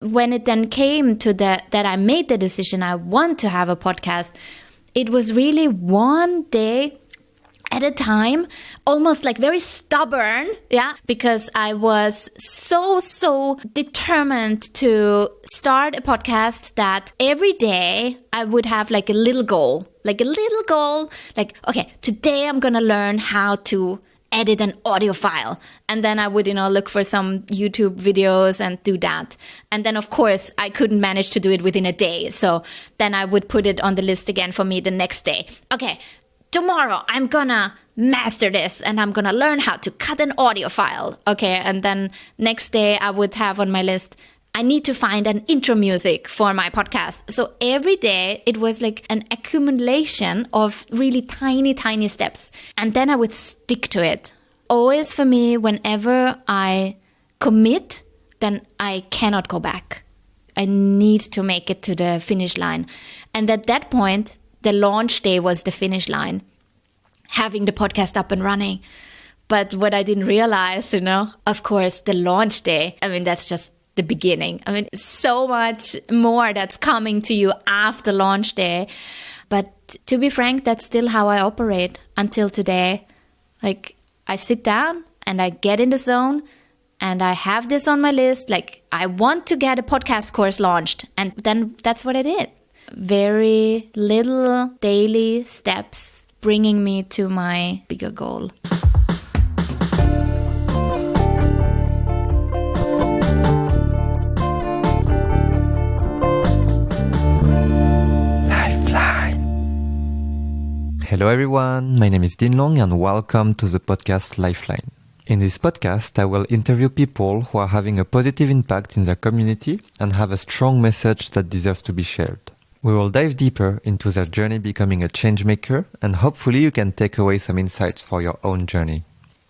When it then came to that I made the decision I want to have a podcast, it was really one day at a time, almost like very stubborn, because I was so determined to start a podcast that every day I would have like a little goal, like, okay, today I'm going to learn how to edit an audio file. And then I would, look for some YouTube videos and do that. And then, of course, I couldn't manage to do it within a day. So then I would put it on the list again for me the next day. Okay, tomorrow I'm gonna master this and I'm gonna learn how to cut an audio file. Okay, and then next day I would have on my list, I need to find an intro music for my podcast. So every day it was like an accumulation of really tiny steps. And then I would stick to it. Always for me, whenever I commit, then I cannot go back. I need to make it to the finish line. And at that point, the launch day was the finish line, having the podcast up and running. But what I didn't realize, of course, the launch day, that's just the beginning. So much more that's coming to you after launch day. But to be frank, that's still how I operate until today. Like, I sit down and I get in the zone and I have this on my list. Like, I want to get a podcast course launched. And then that's what I did. Very little daily steps bringing me to my bigger goal. Hello everyone, my name is Din Long and welcome to the podcast Lifeline. In this podcast, I will interview people who are having a positive impact in their community and have a strong message that deserves to be shared. We will dive deeper into their journey becoming a changemaker, and hopefully you can take away some insights for your own journey.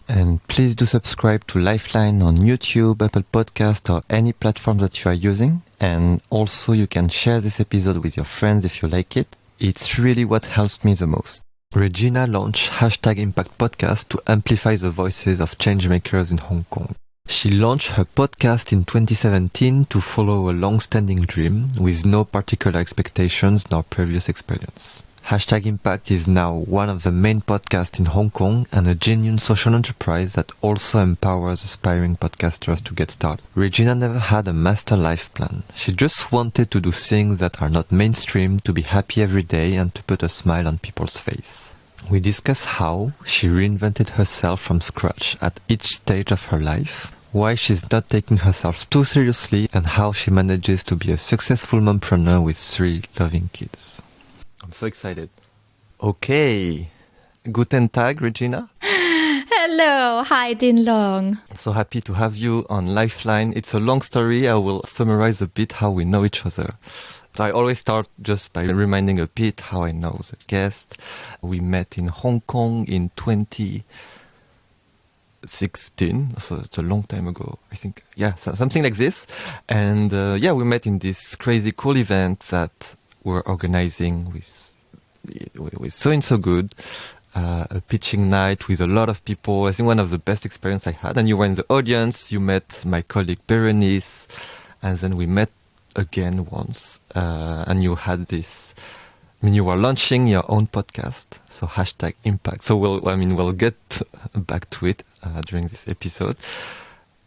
And please do subscribe to Lifeline on YouTube, Apple Podcast, or any platform that you are using. And also you can share this episode with your friends if you like it. It's really what helps me the most. Regina launched #Impact Podcast to amplify the voices of changemakers in Hong Kong. She launched her podcast in 2017 to follow a long-standing dream with no particular expectations nor previous experience. #Impact is now one of the main podcasts in Hong Kong and a genuine social enterprise that also empowers aspiring podcasters to get started. Regina never had a master life plan. She just wanted to do things that are not mainstream, to be happy every day and to put a smile on people's face. We discuss how she reinvented herself from scratch at each stage of her life, why she's not taking herself too seriously, and how she manages to be a successful mompreneur with 3 loving kids. I'm so excited. Okay. Guten Tag, Regina. Hello. Hi, Din Long. I'm so happy to have you on Lifeline. It's a long story. I will summarize a bit how we know each other. So I always start just by reminding a bit how I know the guest. We met in Hong Kong in 2016, so it's a long time ago, I think. Yeah, something like this. And we met in this crazy cool event that we're organizing with So Good, a pitching night with a lot of people. I think one of the best experience I had. And you were in the audience. You met my colleague Berenice, and then we met again once. And you had this. You were launching your own podcast, so #Impact. So we'll get back to it during this episode.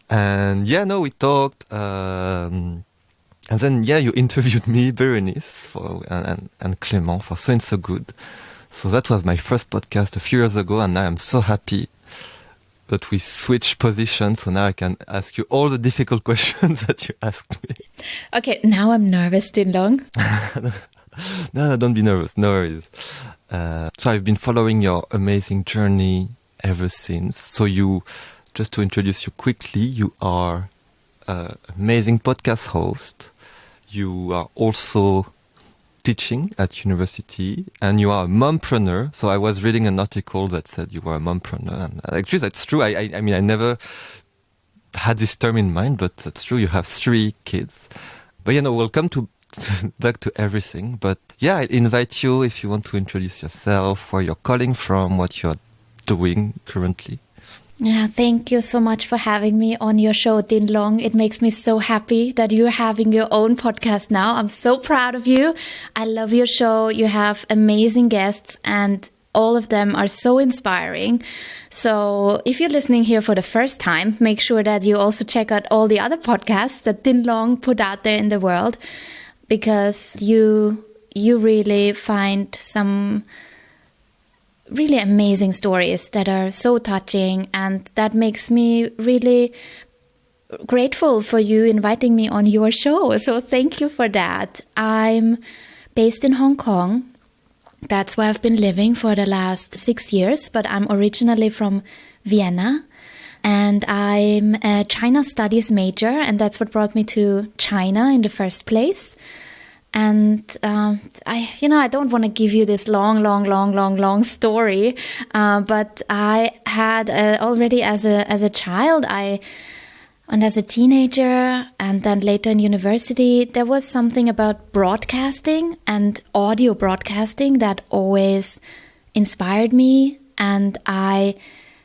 And we talked. And then, you interviewed me, Berenice, and Clément for So Good. So that was my first podcast a few years ago, and now I'm so happy that we switched positions, so now I can ask you all the difficult questions that you asked me. Okay, now I'm nervous, Din Long. No, don't be nervous, no worries. So I've been following your amazing journey ever since. So just to introduce you quickly, you are an amazing podcast host. You are also teaching at university, and you are a mompreneur. So I was reading an article that said you were a mompreneur, and actually that's true. I never had this term in mind, but that's true. You have 3 kids. But we'll come back to everything. But I invite you if you want to introduce yourself, where you're calling from, what you're doing currently. Yeah, thank you so much for having me on your show, Din Long. It makes me so happy that you're having your own podcast now. I'm so proud of you. I love your show. You have amazing guests and all of them are so inspiring. So if you're listening here for the first time, make sure that you also check out all the other podcasts that Din Long put out there in the world, because you really find some really amazing stories that are so touching, and that makes me really grateful for you inviting me on your show. So thank you for that. I'm based in Hong Kong. That's where I've been living for the last 6 years, but I'm originally from Vienna, and I'm a China studies major, and that's what brought me to China in the first place. And I don't want to give you this long story, but I had already as a child, and as a teenager, and then later in university, there was something about broadcasting and audio broadcasting that always inspired me. And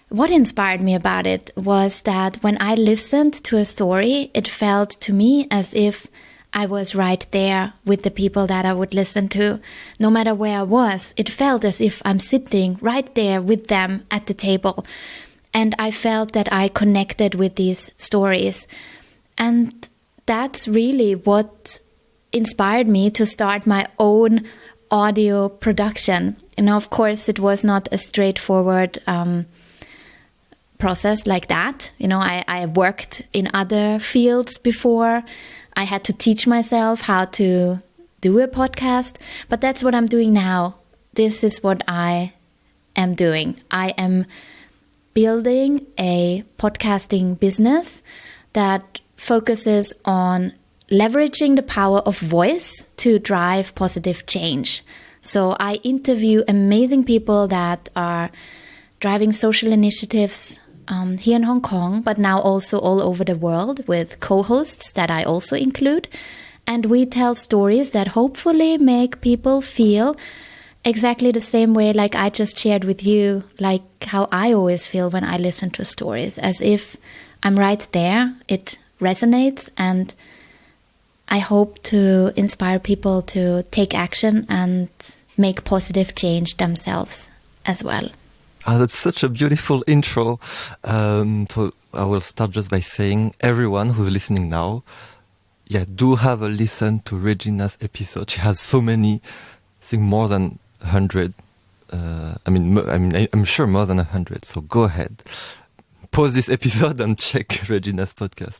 what inspired me about it was that when I listened to a story, it felt to me as if I was right there with the people that I would listen to. No matter where I was, it felt as if I'm sitting right there with them at the table. And I felt that I connected with these stories. And that's really what inspired me to start my own audio production. Of course, it was not a straightforward process like that. I worked in other fields before. I had to teach myself how to do a podcast. But that's what I'm doing now. This is what I am doing. I am building a podcasting business that focuses on leveraging the power of voice to drive positive change. So I interview amazing people that are driving social initiatives here in Hong Kong, but now also all over the world, with co-hosts that I also include. And we tell stories that hopefully make people feel exactly the same way like I just shared with you, like how I always feel when I listen to stories, as if I'm right there. It resonates, and I hope to inspire people to take action and make positive change themselves as well. Oh, that's such a beautiful intro. So I will start just by saying, everyone who's listening now, do have a listen to Regina's episode. She has so many, I think more than 100. I'm sure more than 100. So go ahead, pause this episode and check Regina's podcast.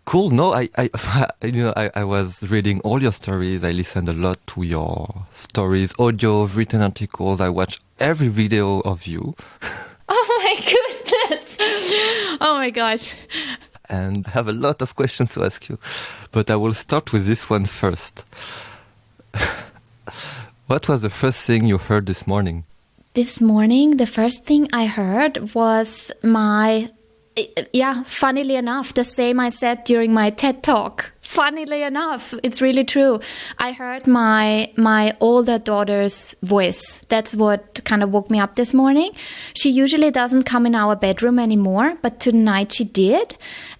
Cool. No, I was reading all your stories. I listened a lot to your stories, audio, written articles. I watched every video of you. Oh my goodness! Oh my gosh! And I have a lot of questions to ask you, but I will start with this one first. What was the first thing you heard this morning? This morning, the first thing I heard was funnily enough, the same I said during my TED Talk. Funnily enough, it's really true. I heard my older daughter's voice. That's what kind of woke me up this morning. She usually doesn't come in our bedroom anymore, but tonight she did.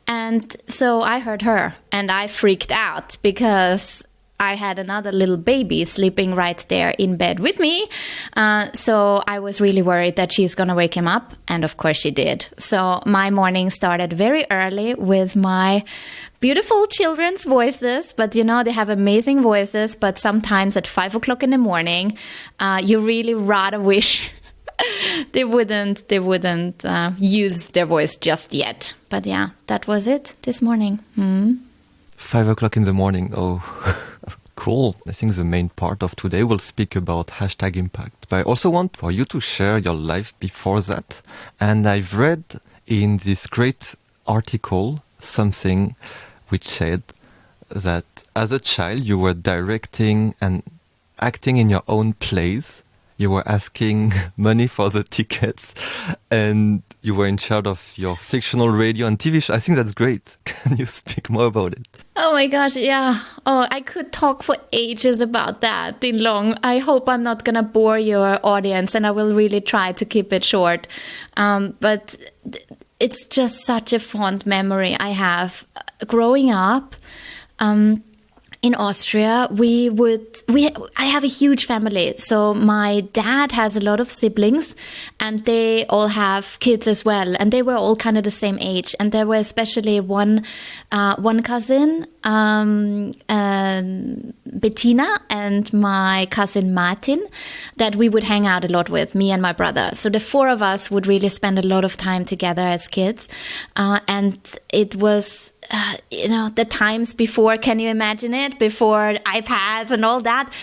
And so I heard her, and I freaked out because I had another little baby sleeping right there in bed with me. So I was really worried that she's going to wake him up. And of course she did. So my morning started very early with my beautiful children's voices. But they have amazing voices. But sometimes at 5 o'clock in the morning, you really rather wish they wouldn't use their voice just yet. But that was it this morning. 5 o'clock in the morning. Oh, cool. I think the main part of today will speak about #impact. But I also want for you to share your life before that. And I've read in this great article something which said that as a child you were directing and acting in your own plays. You were asking money for the tickets, and you were in charge of your fictional radio and TV show. I think that's great. Can you speak more about it? Oh my gosh, yeah. Oh, I could talk for ages about that, Din Long. I hope I'm not going to bore your audience, and I will really try to keep it short. But it's just such a fond memory I have. Growing up, in Austria, I have a huge family. So my dad has a lot of siblings, and they all have kids as well. And they were all kind of the same age. And there were especially one cousin, Bettina, and my cousin Martin, that we would hang out a lot with, me and my brother. So the four of us would really spend a lot of time together as kids. And it was, the times before, can you imagine it? Before iPads and all that,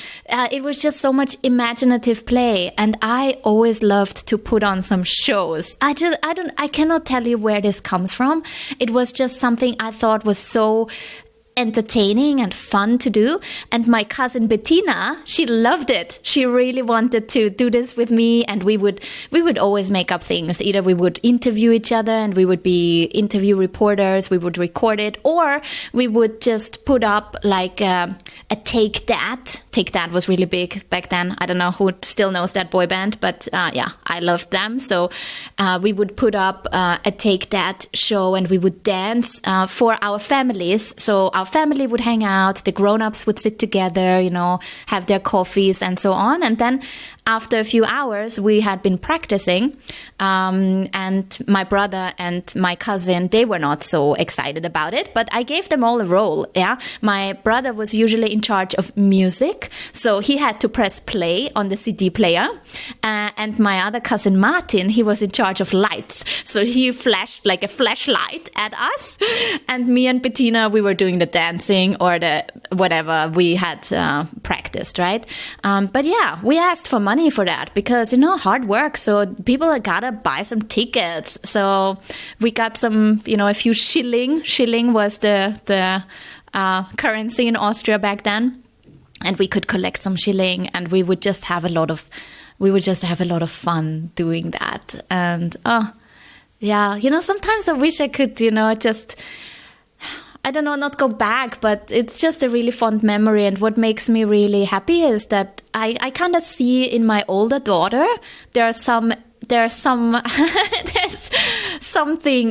it was just so much imaginative play. And I always loved to put on some shows. I cannot tell you where this comes from. It was just something I thought was so entertaining and fun to do. And my cousin Bettina, she loved it. She really wanted to do this with me, and we would always make up things. Either we would interview each other and we would be interview reporters, we would record it, or we would just put up like a Take That. Take That was really big back then. I don't know who still knows that boy band, but yeah, I loved them. So we would put up a Take That show, and we would dance for our families. So our family would hang out, the grown-ups would sit together, have their coffees and so on. And then after a few hours, we had been practicing, and my brother and my cousin, they were not so excited about it, but I gave them all a role. Yeah, my brother was usually in charge of music, so he had to press play on the CD player, and my other cousin Martin, he was in charge of lights, so he flashed like a flashlight at us, and me and Bettina, we were doing the dancing or the whatever we had practiced, right? But yeah, we asked for money for that because, hard work. So people gotta buy some tickets. So we got some, a few shilling. Shilling was the currency in Austria back then. And we could collect some shilling, and we would just have a lot of fun doing that. And yeah, sometimes I wish I could, just, I don't know, not go back, but it's just a really fond memory. And what makes me really happy is that I kind of see in my older daughter, there's something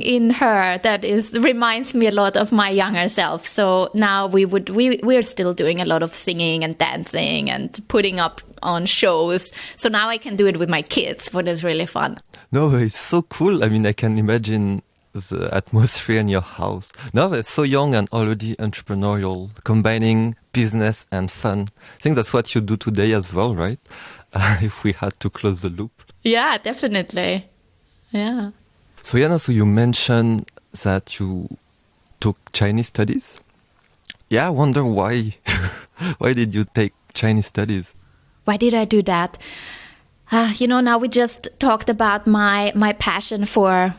in her that reminds me a lot of my younger self. So now we're still doing a lot of singing and dancing and putting up on shows. So now I can do it with my kids, which is really fun. No, it's so cool. I mean, I can imagine the atmosphere in your house. Now they're so young and already entrepreneurial, combining business and fun. I think that's what you do today as well, right? If we had to close the loop. Yeah, definitely. Yeah. So Jana, so you mentioned that you took Chinese studies. Yeah, I wonder why. Why did you take Chinese studies? Why did I do that? Now we just talked about my passion for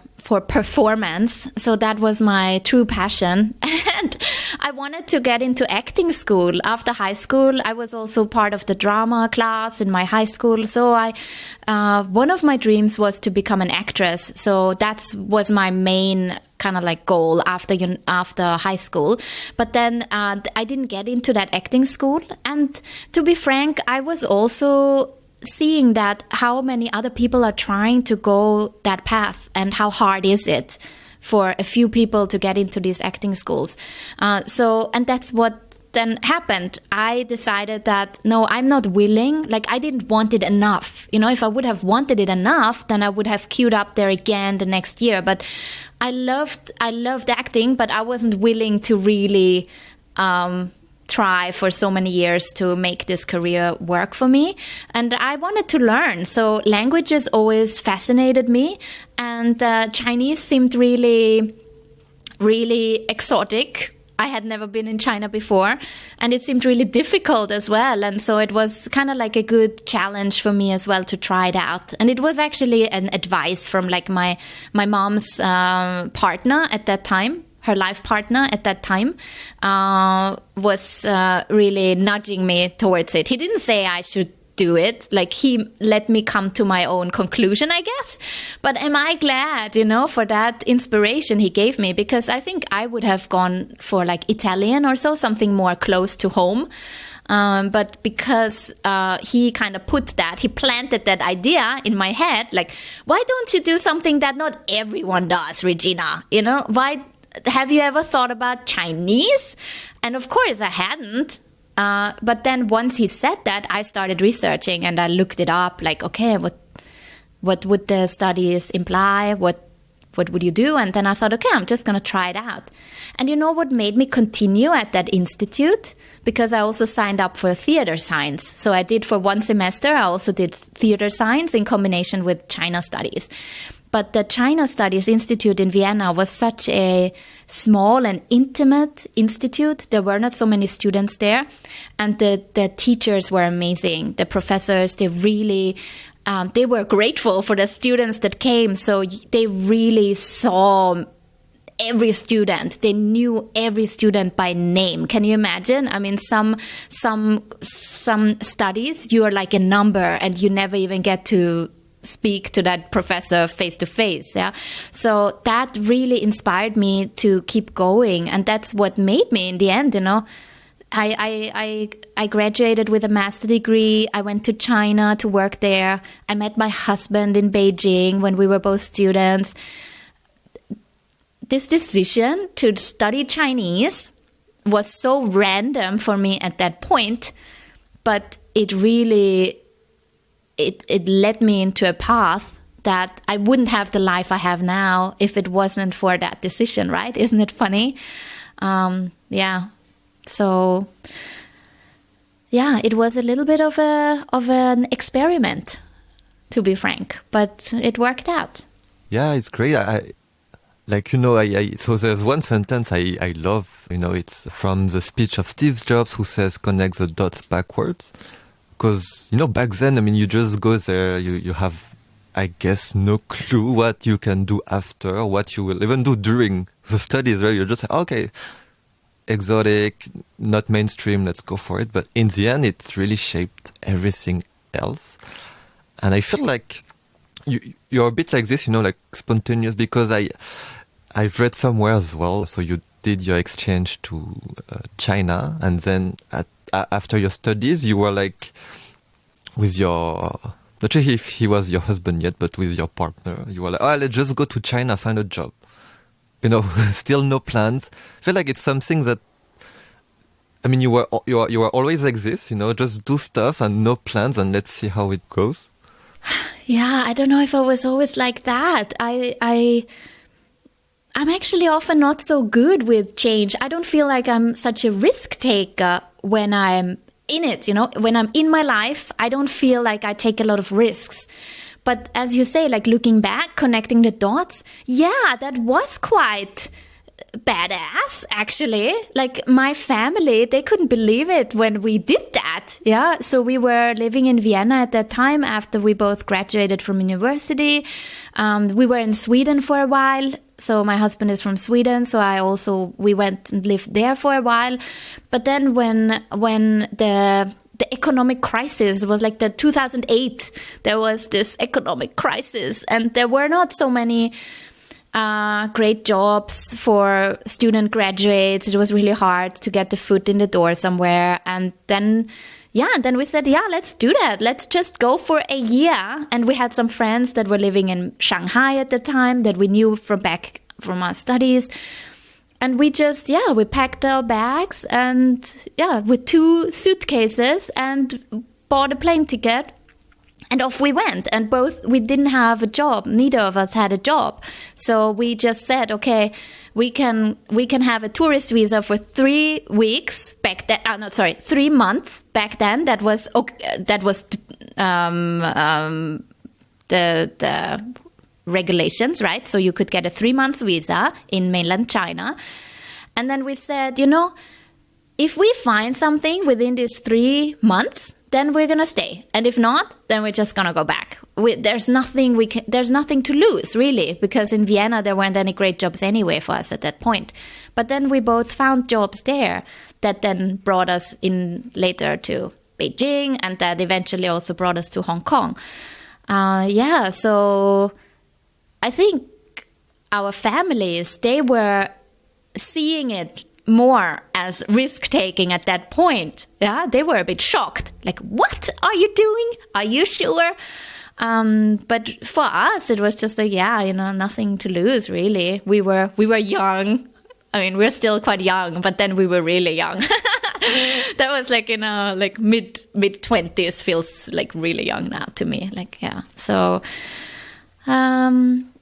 performance. So that was my true passion. And I wanted to get into acting school. After high school, I was also part of the drama class in my high school. So one of my dreams was to become an actress. So that was my main kind of like goal after high school. But then I didn't get into that acting school. And to be frank, I was also seeing that how many other people are trying to go that path, and how hard is it for a few people to get into these acting schools. And that's what then happened. I decided that, no, I'm not willing. Like, I didn't want it enough. If I would have wanted it enough, then I would have queued up there again the next year. But I loved acting, but I wasn't willing to really try for so many years to make this career work for me. And I wanted to learn. So languages always fascinated me. And Chinese seemed really, really exotic. I had never been in China before. And it seemed really difficult as well. And so it was kind of like a good challenge for me as well to try it out. And it was actually an advice from like my mom's partner at that time. Her life partner at that time was really nudging me towards it. He didn't say I should do it. Like he let me come to my own conclusion, I guess. But am I glad, for that inspiration he gave me? Because I think I would have gone for like Italian or so, something more close to home. But because he kind of he planted that idea in my head, like, why don't you do something that not everyone does, Regina? Why have you ever thought about Chinese? And of course I hadn't. But then once he said that, I started researching and I looked it up, like, okay, what would the studies imply? What would you do? And then I thought, okay, I'm just going to try it out. And you know what made me continue at that institute? Because I also signed up for theater science. So I did for one semester, I also did theater science in combination with China studies. But the China Studies Institute in Vienna was such a small and intimate institute. There were not so many students there. And the teachers were amazing. The professors, they really... they were grateful for the students that came. So they really saw every student. They knew every student by name. Can you imagine? I mean, some studies, you are like a number and you never even get to speak to that professor face to face. Yeah. So that really inspired me to keep going. And that's what made me in the end, I graduated with a master's degree. I went to China to work there. I met my husband in Beijing when we were both students. This decision to study Chinese was so random for me at that point, but it really, it led me into a path that I wouldn't have the life I have now if it wasn't for that decision, right? Isn't it funny? Yeah. So, yeah, it was a little bit of an experiment, to be frank, but it worked out. Yeah, it's great. So there's one sentence I love, it's from the speech of Steve Jobs, who says, connect the dots backwards. Because, back then, you just go there, you have, I guess, no clue what you can do after, what you will even do during the studies, right? You're just like, okay, exotic, not mainstream, let's go for it. But in the end, it really shaped everything else. And I feel like you're a bit like this, like spontaneous, because I've read somewhere as well. So you did your exchange to China, and then after your studies, you were like with your, not sure if he was your husband yet, but with your partner, you were like, oh, let's just go to China, find a job. Still no plans. I feel like it's something that, you were always like this, just do stuff and no plans and let's see how it goes. Yeah, I don't know if I was always like that. I'm actually often not so good with change. I don't feel like I'm such a risk taker when I'm in it, when I'm in my life. I don't feel like I take a lot of risks. But as you say, like looking back, connecting the dots, yeah, that was quite badass, actually. Like my family, they couldn't believe it when we did that. Yeah. So we were living in Vienna at that time after we both graduated from university. We were in Sweden for a while. So my husband is from Sweden. So we went and lived there for a while. But then when the economic crisis was like the 2008, there was this economic crisis and there were not so many great jobs for student graduates. It was really hard to get the foot in the door somewhere. And then we said, let's do that. Let's just go for a year. And we had some friends that were living in Shanghai at the time that we knew from back from our studies. And we just, we packed our bags and, with 2 suitcases and bought a plane ticket. And off we went. And we didn't have a job. Neither of us had a job. So we just said, okay, we can have a tourist visa for 3 weeks back then. 3 months back then. That was the regulations, right? So you could get a 3 months visa in mainland China. And then we said, if we find something within these 3 months, then we're going to stay. And if not, then we're just going to go back. There's nothing to lose, really, because in Vienna, there weren't any great jobs anyway for us at that point. But then we both found jobs there that then brought us in later to Beijing, and that eventually also brought us to Hong Kong. So I think our families, they were seeing it more as risk-taking at that point. Yeah, they were a bit shocked. Like, what are you doing? Are you sure? But for us, it was just like, nothing to lose, really. We were young. I mean, we're still quite young, but then we were really young. That was like mid-20s feels like really young now to me. So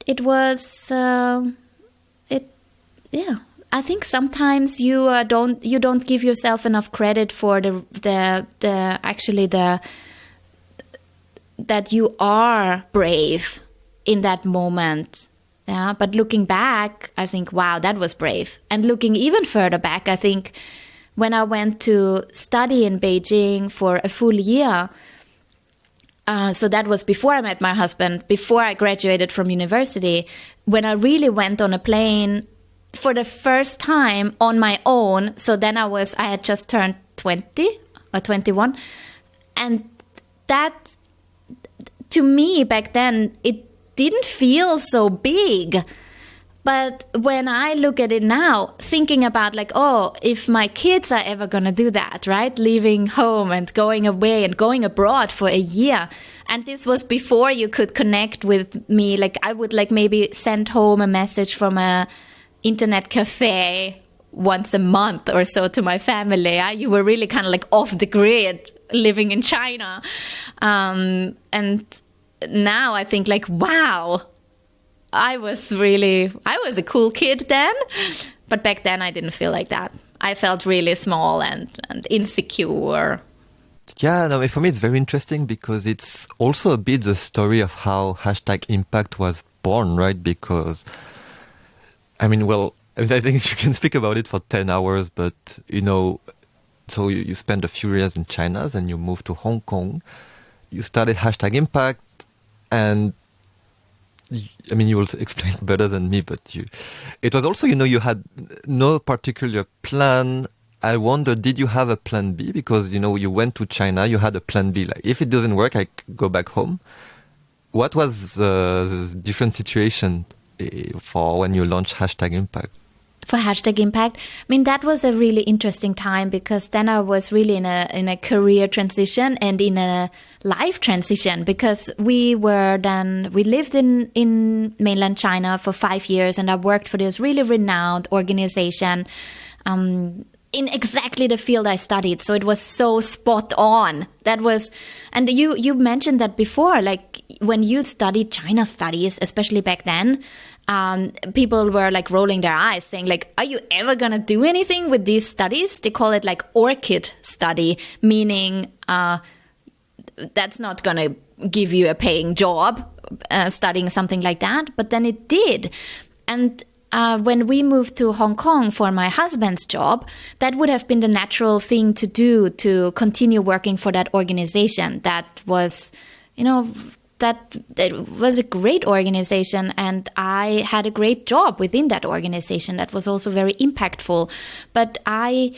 it was I think sometimes you don't give yourself enough credit for that you are brave in that moment. Yeah, but looking back, I think, wow, that was brave. And looking even further back, I think when I went to study in Beijing for a full year, so that was before I met my husband, before I graduated from university, when I really went on a plane for the first time on my own. So then I had just turned 20 or 21. And that, to me back then, it didn't feel so big. But when I look at it now, thinking about if my kids are ever going to do that, right? Leaving home and going away and going abroad for a year. And this was before you could connect with me. I would maybe send home a message from a internet cafe once a month or so to my family. You were really kind of off the grid, living in China. And now I think wow, I was a cool kid then, but back then I didn't feel like that. I felt really small and insecure. Yeah, no, for me it's very interesting because it's also a bit the story of how #impact was born, right? Because, I think you can speak about it for 10 hours, but, so you spend a few years in China, then you moved to Hong Kong, you started #impact, and you will explain better than me, but it was also, you had no particular plan. I wonder, did you have a plan B? Because, you went to China, you had a plan B. If it doesn't work, I go back home. What was the different situation for when you launched #impact? For #impact, that was a really interesting time because then I was really in a career transition and in a life transition, because we lived in mainland China for 5 years, and I worked for this really renowned organization in exactly the field I studied. So it was so spot on. And you mentioned that before, when you studied China studies, especially back then, people were rolling their eyes saying are you ever going to do anything with these studies? They call it orchid study, meaning that's not going to give you a paying job, studying something like that. But then it did. And when we moved to Hong Kong for my husband's job, that would have been the natural thing to do, to continue working for that organization. That was, that was a great organization, and I had a great job within that organization that was also very impactful. But I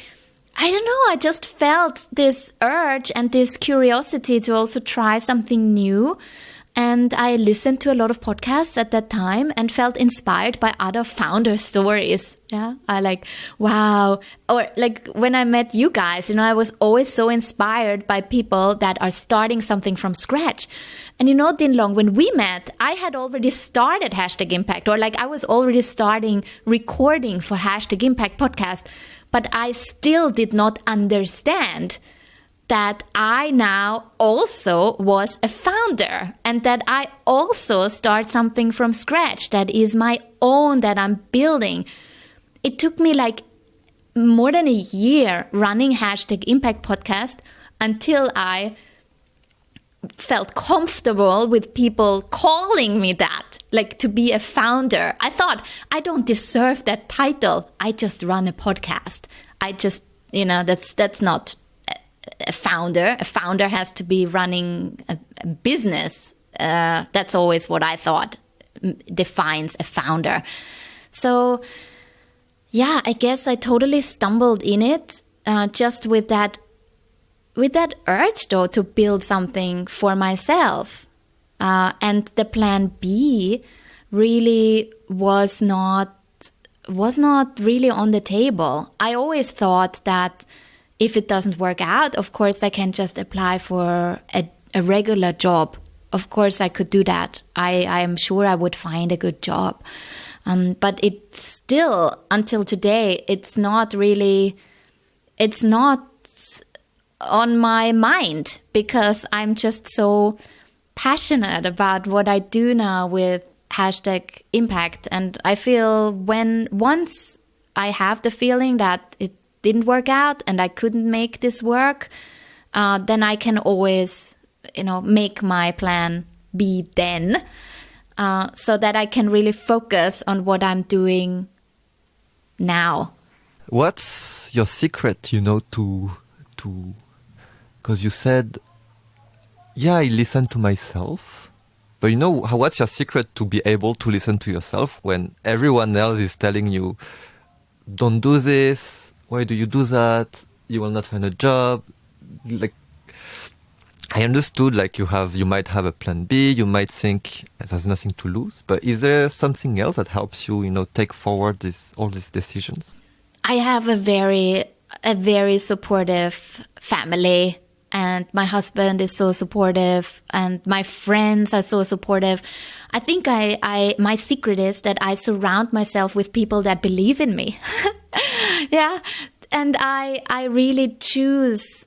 don't know, I just felt this urge and this curiosity to also try something new. And I listened to a lot of podcasts at that time and felt inspired by other founder stories. Yeah, wow. Or when I met you guys, I was always so inspired by people that are starting something from scratch. And Din Long, when we met, I had already started #impact, or I was already starting recording for #impact podcast, but I still did not understand that I now also was a founder, and that I also start something from scratch that is my own, that I'm building. It took me more than a year running #impact podcast until I felt comfortable with people calling me that, to be a founder. I thought, I don't deserve that title. I just run a podcast. I just, that's not a founder. A founder has to be running a business. That's always what I thought defines a founder. So, yeah, I guess I totally stumbled in it, just with that with that urge though to build something for myself. And the plan B really was not really on the table. I always thought that if it doesn't work out, of course I can just apply for a regular job. Of course I could do that. I am sure I would find a good job. But it's still, until today, it's not on my mind, because I'm just so passionate about what I do now with #impact. And I feel once I have the feeling that it didn't work out and I couldn't make this work, then I can always, make my plan B then, so that I can really focus on what I'm doing now. What's your secret, to because you said, I listen to myself. But what's your secret to be able to listen to yourself when everyone else is telling you, don't do this, why do you do that, you will not find a job? Like, I understood, like, you might have a plan B, you might think there's nothing to lose, but is there something else that helps you, take forward all these decisions? I have a very supportive family, and my husband is so supportive, and my friends are so supportive. I think my secret is that I surround myself with people that believe in me. Yeah. And I really choose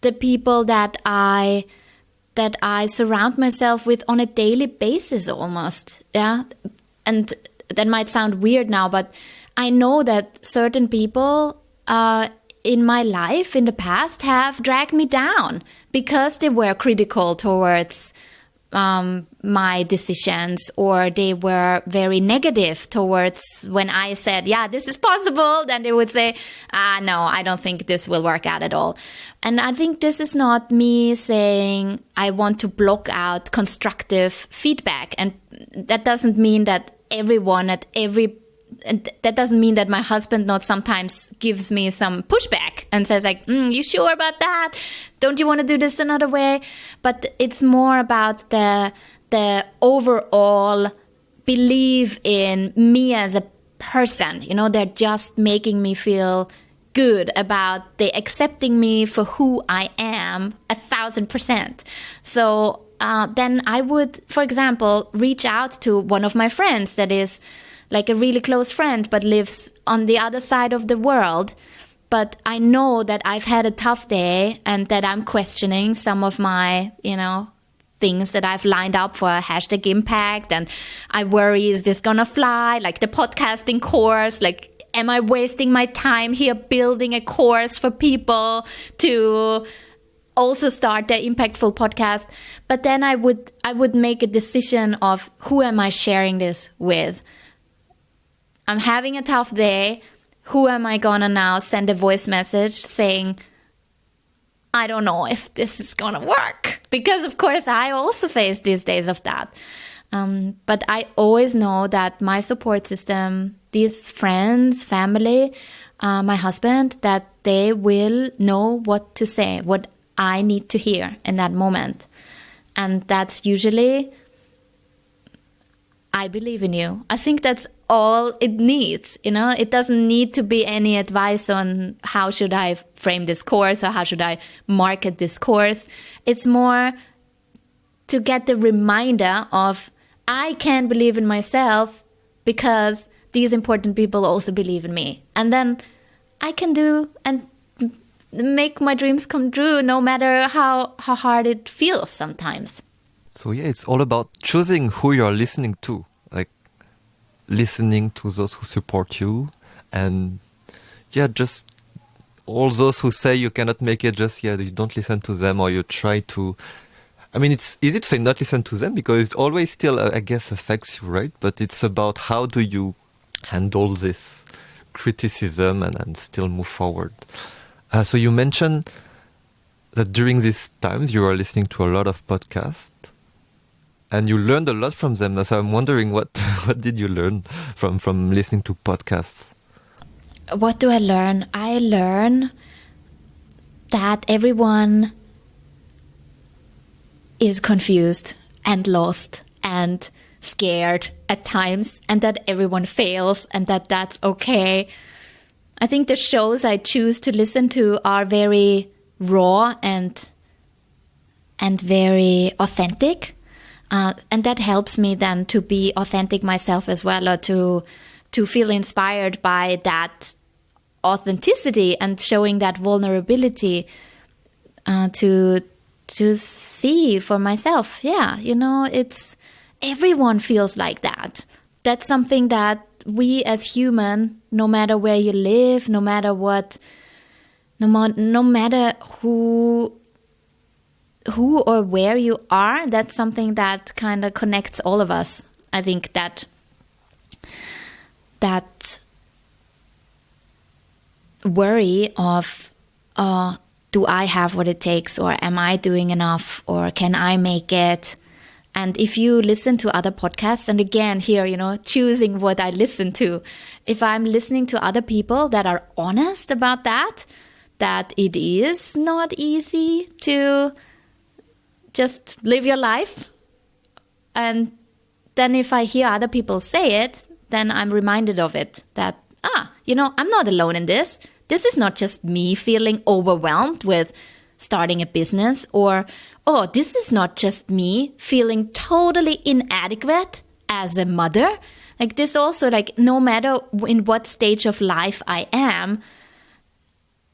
the people that I surround myself with on a daily basis almost. Yeah. And that might sound weird now, but I know that certain people in my life in the past have dragged me down because they were critical towards my decisions, or they were very negative towards when I said, yeah, this is possible. Then they would say, no, I don't think this will work out at all. And I think this is not me saying I want to block out constructive feedback. And that doesn't mean that and that doesn't mean that my husband not sometimes gives me some pushback and says like, you sure about that? Don't you want to do this another way? But it's more about the overall belief in me as a person. They're just making me feel good about they accepting me for who I am 1,000%. So then I would, for example, reach out to one of my friends that is like a really close friend, but lives on the other side of the world. But I know that I've had a tough day and that I'm questioning some of my, things that I've lined up for #impact. And I worry, is this gonna fly? Like the podcasting course, like, am I wasting my time here building a course for people to also start their impactful podcast? But then I would make a decision of who am I sharing this with? I'm having a tough day. Who am I gonna now send a voice message saying, I don't know if this is gonna work? Because of course I also face these days of that. But I always know that my support system, these friends, family, my husband, that they will know what to say, what I need to hear in that moment. And that's usually, I believe in you. I think that's all it needs. It doesn't need to be any advice on how should I frame this course or how should I market this course. It's more to get the reminder of I can believe in myself because these important people also believe in me. And then I can do and make my dreams come true no matter how hard it feels sometimes. So it's all about choosing who you're listening to, like listening to those who support you, and just all those who say you cannot make it, you don't listen to them, or you try to. I mean, it's easy to say not listen to them because it always still, I guess, affects you, right? But it's about how do you handle this criticism and still move forward. So you mentioned that during these times you were listening to a lot of podcasts. And you learned a lot from them. So I'm wondering, what did you learn from listening to podcasts? What do I learn? I learn that everyone is confused and lost and scared at times, and that everyone fails, and that that's okay. I think the shows I choose to listen to are very raw and very authentic, and that helps me then to be authentic myself as well, or to feel inspired by that authenticity and showing that vulnerability, to see for myself. Yeah, it's everyone feels like that. That's something that we as human, no matter where you live, no matter what, no matter who or where you are, that's something that kind of connects all of us. I think that worry of, do I have what it takes, or am I doing enough, or can I make it? And if you listen to other podcasts, and again here, choosing what I listen to, if I'm listening to other people that are honest about that it is not easy to just live your life. And then if I hear other people say it, then I'm reminded of it, that, I'm not alone in this. This is not just me feeling overwhelmed with starting a business, or, this is not just me feeling totally inadequate as a mother. Like this also, like no matter in what stage of life I am,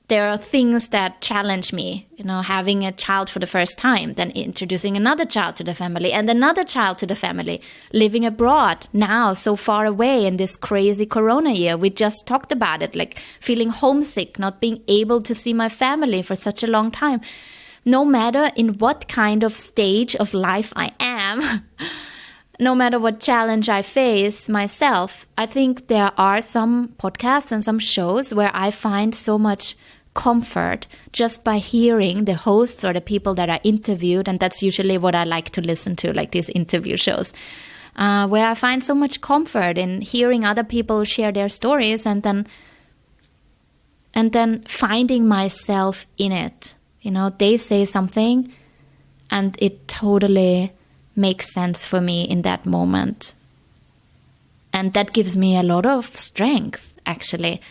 there are things that challenge me, having a child for the first time, then introducing another child to the family and another child to the family, living abroad now so far away in this crazy Corona year. We just talked about it, like feeling homesick, not being able to see my family for such a long time. No matter in what kind of stage of life I am, no matter what challenge I face myself, I think there are some podcasts and some shows where I find so much comfort just by hearing the hosts or the people that are interviewed. And that's usually what I like to listen to, like these interview shows, where I find so much comfort in hearing other people share their stories, and then finding myself in it. They say something and it totally makes sense for me in that moment. And that gives me a lot of strength, actually.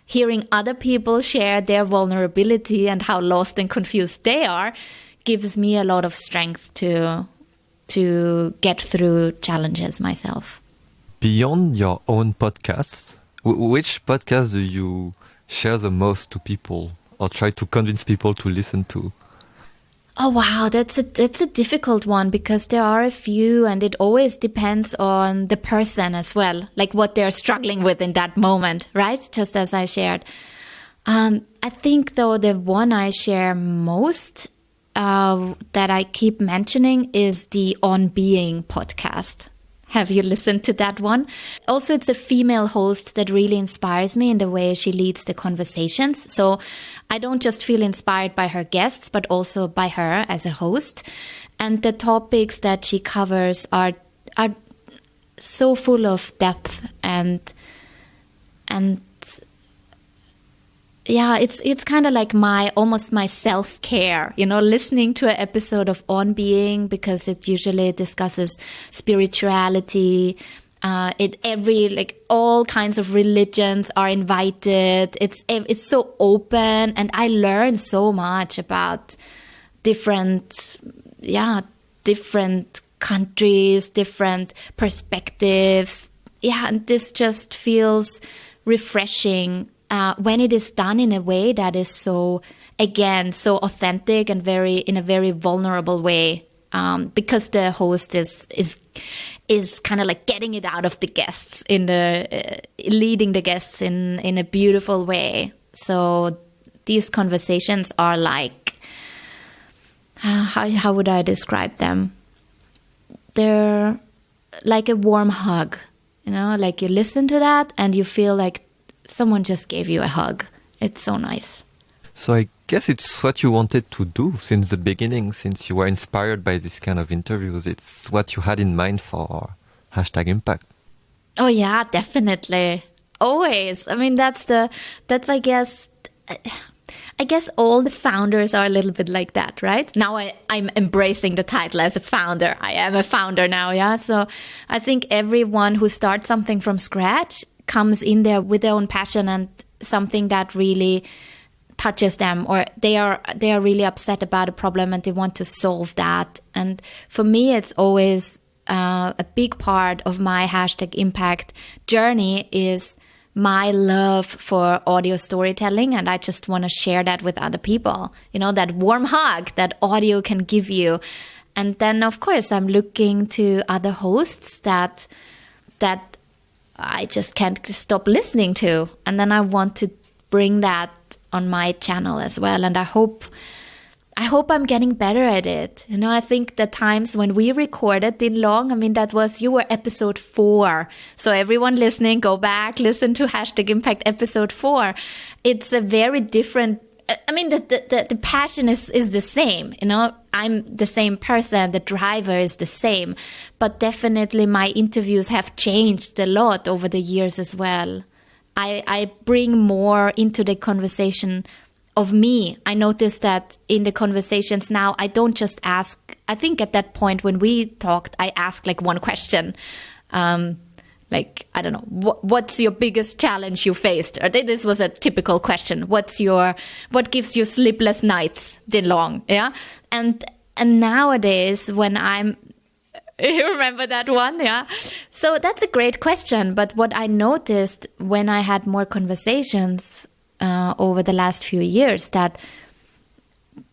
Hearing other people share their vulnerability and how lost and confused they are gives me a lot of strength to get through challenges myself. Beyond your own podcasts, which podcast do you share the most to people, or try to convince people to listen to? Oh, wow. That's a difficult one, because there are a few, and it always depends on the person as well, like what they're struggling with in that moment, right? Just as I shared. I think, though, the one I share most, that I keep mentioning, is the On Being podcast. Have you listened to that one? Also, it's a female host that really inspires me in the way she leads the conversations. So I don't just feel inspired by her guests, but also by her as a host. And the topics that she covers are so full of depth and yeah, it's kind of like almost my self-care, listening to an episode of On Being, because it usually discusses spirituality. All kinds of religions are invited. It's so open, and I learn so much about different countries, different perspectives. Yeah, and this just feels refreshing when it is done in a way that is so authentic and in a very vulnerable way, because the host is kind of like getting it out of the guests, leading the guests in a beautiful way. So these conversations are like, how would I describe them? They're like a warm hug, like you listen to that and you feel like someone just gave you a hug. It's so nice. So I guess it's what you wanted to do since the beginning, since you were inspired by this kind of interviews. It's what you had in mind for #impact. Oh yeah, definitely. Always. I mean, I I guess all the founders are a little bit like that, right? Now I'm embracing the title as a founder. I am a founder now, yeah? So I think everyone who starts something from scratch comes in there with their own passion and something that really touches them, or they are really upset about a problem and they want to solve that. And for me, it's always a big part of my #impact journey is my love for audio storytelling, and I just want to share that with other people. That warm hug that audio can give you. And then, of course, I'm looking to other hosts that I just can't stop listening to. And then I want to bring that on my channel as well. And I hope I'm getting better at it. I think the times when we recorded Din Long, you were episode 4. So everyone listening, go back, listen to #impact episode 4. It's a very different, the passion is the same. I'm the same person, the driver is the same. But definitely my interviews have changed a lot over the years as well. I bring more into the conversation of me. I noticed that in the conversations now, I don't just ask. I think at that point when we talked, I asked like one question. I don't know, what's your biggest challenge you faced? Or this was a typical question. What gives you sleepless nights, Din Long? Yeah. And nowadays when you remember that one? Yeah. So that's a great question. But what I noticed when I had more conversations over the last few years, that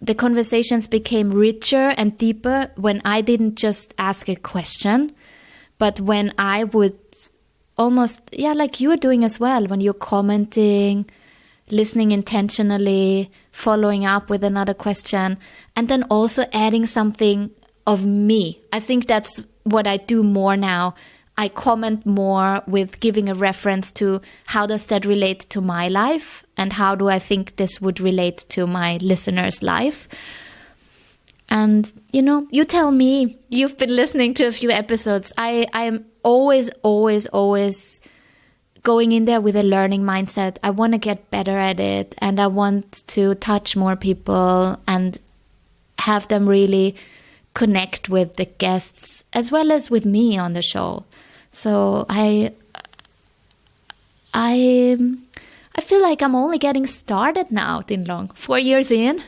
the conversations became richer and deeper when I didn't just ask a question, but when I would almost, like you're doing as well, when you're commenting, listening intentionally, following up with another question, and then also adding something of me. I think that's what I do more now. I comment more with giving a reference to how does that relate to my life and how do I think this would relate to my listener's life. And, you tell me, you've been listening to a few episodes. I am always going in there with a learning mindset. I want to get better at it and I want to touch more people and have them really connect with the guests as well as with me on the show. So I feel like I'm only getting started now, Din Long. 4 years in,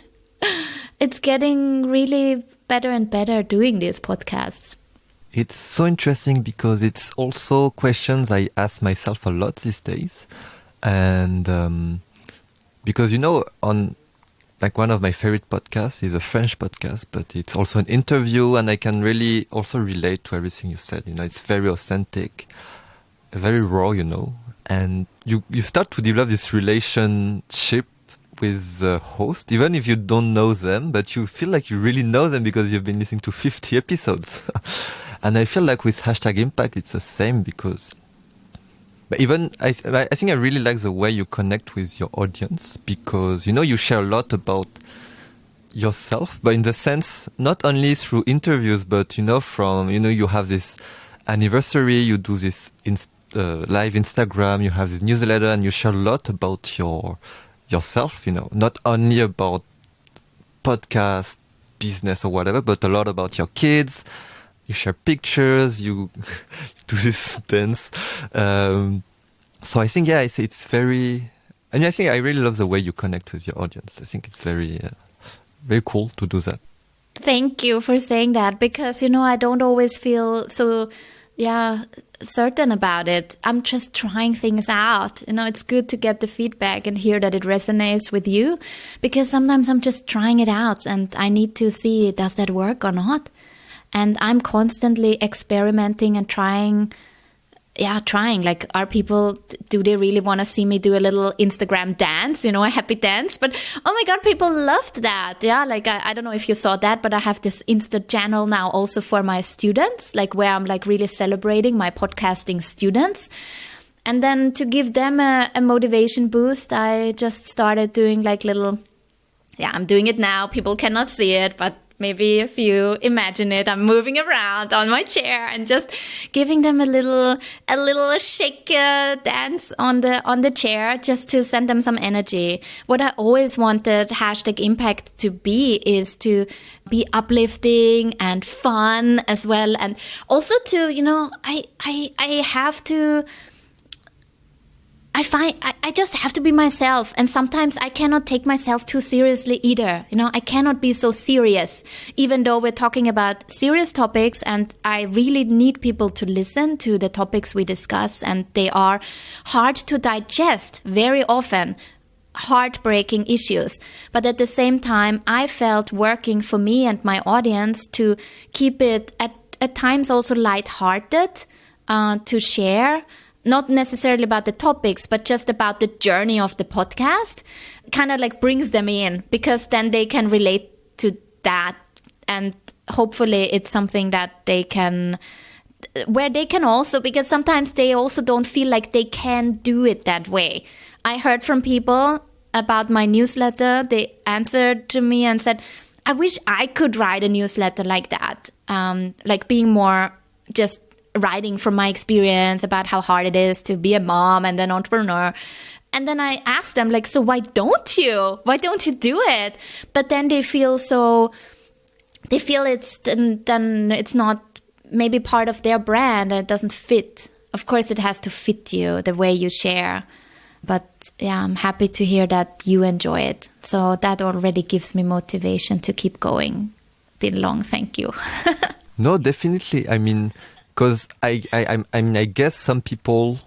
it's getting really better and better doing these podcasts. It's so interesting because it's also questions I ask myself a lot these days. And because, on like one of my favorite podcasts is a French podcast, but it's also an interview and I can really also relate to everything you said. It's very authentic, very raw, and you start to develop this relationship with the host, even if you don't know them, but you feel like you really know them because you've been listening to 50 episodes. And I feel like with #impact, it's the same because, but even I think I really like the way you connect with your audience because, you share a lot about yourself, but in the sense, not only through interviews, but, you have this anniversary, you do this live Instagram, you have this newsletter, and you share a lot about yourself, not only about podcast, business or whatever, but a lot about your kids. You share pictures, you do this dance. So I think, it's very... And I think I really love the way you connect with your audience. I think it's very, very cool to do that. Thank you for saying that because, I don't always feel so, certain about it. I'm just trying things out. It's good to get the feedback and hear that it resonates with you because sometimes I'm just trying it out and I need to see, does that work or not? And I'm constantly experimenting and trying. Like, are people, do they really want to see me do a little Instagram dance, a happy dance? But, oh my God, people loved that. Yeah, like, I don't know if you saw that, but I have this Insta channel now also for my students, like where I'm like really celebrating my podcasting students. And then to give them a motivation boost, I just started doing like little, I'm doing it now. People cannot see it, but maybe if you imagine it, I'm moving around on my chair and just giving them a little shake dance on the chair just to send them some energy. What I always wanted #impact to be is to be uplifting and fun as well, and also to, I just have to be myself, and sometimes I cannot take myself too seriously either. I cannot be so serious, even though we're talking about serious topics, and I really need people to listen to the topics we discuss, and they are hard to digest very often, heartbreaking issues. But at the same time, I felt working for me and my audience to keep it at times also lighthearted, to share, not necessarily about the topics, but just about the journey of the podcast, kind of like brings them in, because then they can relate to that. And hopefully it's something that where they can also, because sometimes they also don't feel like they can do it that way. I heard from people about my newsletter. They answered to me and said, I wish I could write a newsletter like that, like being more just writing from my experience about how hard it is to be a mom and an entrepreneur. And then I asked them, like, so why don't you do it? But then they feel it's not maybe part of their brand, and it doesn't fit. Of course, it has to fit you, the way you share. But yeah, I'm happy to hear that you enjoy it. So that already gives me motivation to keep going. Din Long, thank you. No, definitely. I mean, because I guess some people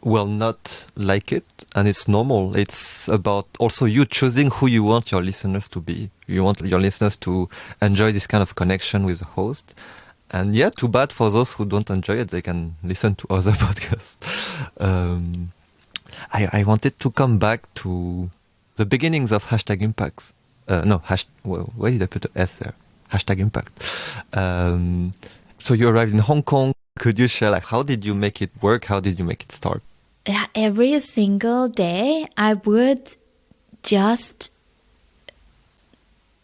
will not like it, and it's normal. It's about also you choosing who you want your listeners to be. You want your listeners to enjoy this kind of connection with the host. And yeah, too bad for those who don't enjoy it. They can listen to other podcasts. I wanted to come back to the beginnings of #impacts. Where did I put the S there? #impact. So you arrived in Hong Kong. Could you share, like, how did you make it work? How did you make it start? Yeah, every single day I would just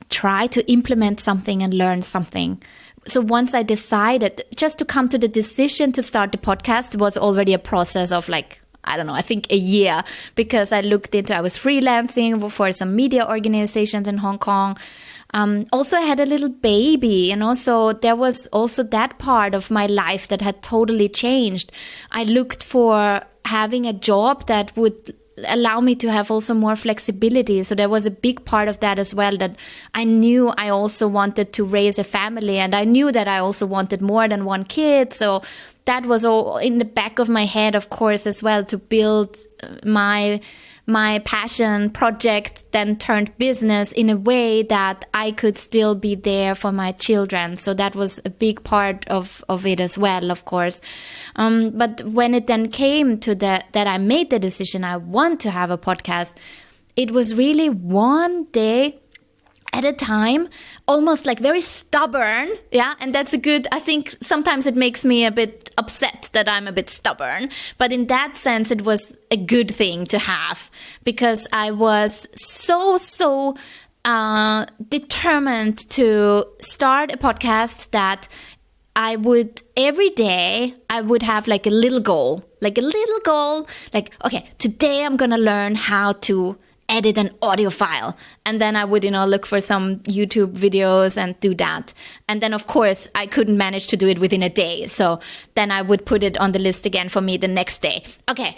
try to implement something and learn something. So once I decided, just to come to the decision to start the podcast was already a process of I think a year, because I was freelancing for some media organizations in Hong Kong. Also, I had a little baby, so there was also that part of my life that had totally changed. I looked for having a job that would allow me to have also more flexibility. So there was a big part of that as well, that I knew I also wanted to raise a family, and I knew that I also wanted more than one kid. So that was all in the back of my head, of course, as well, to build my passion project then turned business in a way that I could still be there for my children. So that was a big part of it as well, of course. But when it then came to that I made the decision I want to have a podcast, it was really one day at a time, almost like very stubborn. Yeah. And that's I think sometimes it makes me a bit upset that I'm a bit stubborn. But in that sense, it was a good thing to have, because I was so determined to start a podcast that I would, every day, I would have like a little goal, like, okay, today I'm going to learn how to edit an audio file. And then I would, look for some YouTube videos and do that. And then, of course, I couldn't manage to do it within a day. So then I would put it on the list again for me the next day. Okay,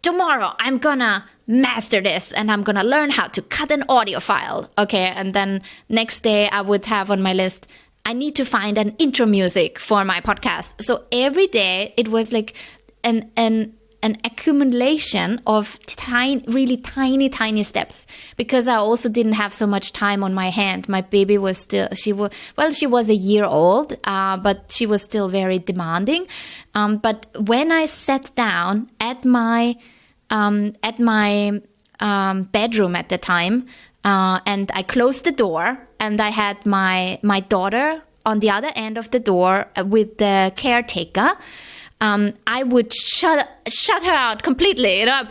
tomorrow I'm gonna master this and I'm gonna learn how to cut an audio file. Okay, and then next day I would have on my list, I need to find an intro music for my podcast. So every day it was like an accumulation of really tiny steps, because I also didn't have so much time on my hand. My baby was still, she was a year old, but she was still very demanding. But when I sat down at my bedroom at the time, and I closed the door, and I had my daughter on the other end of the door with the caretaker, I would shut her out completely. I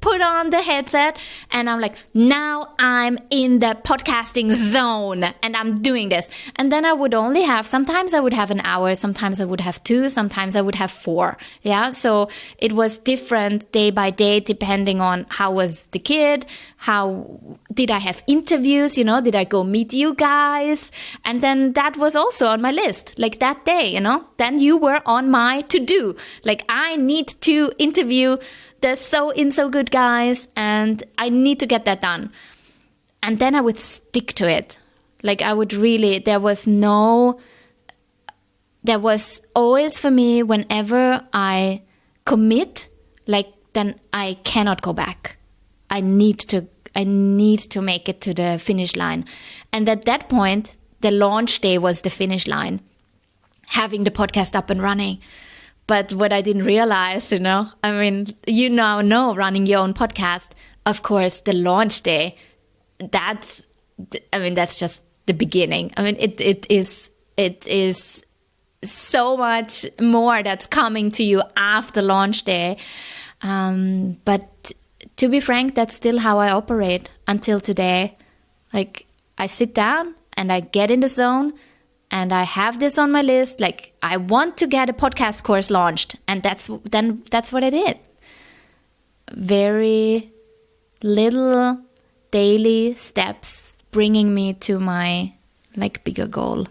put on the headset and I'm like, now I'm in the podcasting zone and I'm doing this. And then I would only have, sometimes I would have an hour, sometimes I would have 2, sometimes I would have 4. Yeah. So it was different day by day, depending on how was the kid, how did I have interviews, did I go meet you guys? And then that was also on my list, like that day, then you were on my to-do. Like, I need to interview the so good guys and I need to get that done. And then I would stick to it. Like, I would really, there was always for me, whenever I commit, like, then I cannot go back. I need to make it to the finish line. And at that point, the launch day was the finish line, having the podcast up and running. But what I didn't realize, I mean, you now know, running your own podcast, of course, the launch day, that's just the beginning. I mean, it is so much more that's coming to you after launch day. But to be frank, that's still how I operate until today. Like, I sit down and I get in the zone and I have this on my list. Like, I want to get a podcast course launched. And that's what I did. Very little daily steps bringing me to my bigger goal.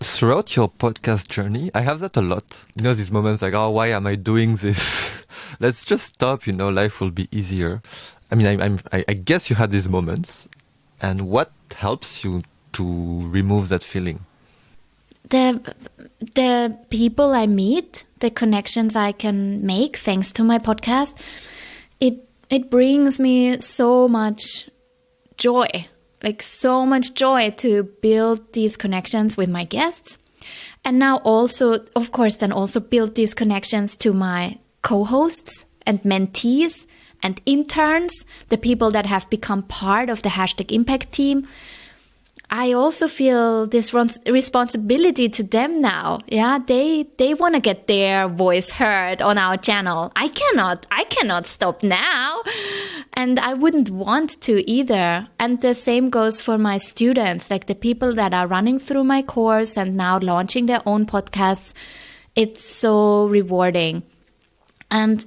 Throughout your podcast journey, I have that a lot. These moments like, oh, why am I doing this? Let's just stop, life will be easier. I mean, I guess you had these moments. And what helps you to remove that feeling? The people I meet, the connections I can make thanks to my podcast, it brings me so much joy. Like, so much joy to build these connections with my guests. And now also, of course, then also build these connections to my co-hosts and mentees and interns, the people that have become part of the #Impact team. I also feel this responsibility to them now. Yeah, they want to get their voice heard on our channel. I cannot stop now. And I wouldn't want to either. And the same goes for my students, like the people that are running through my course and now launching their own podcasts. It's so rewarding. And,